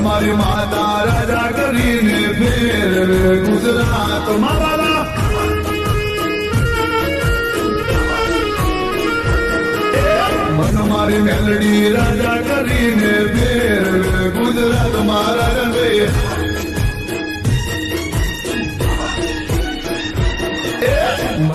મારી માતા રાજા કરીને ફેર ગુજરાત મારા મન મારી મેલડી રાજા કરીને ફેર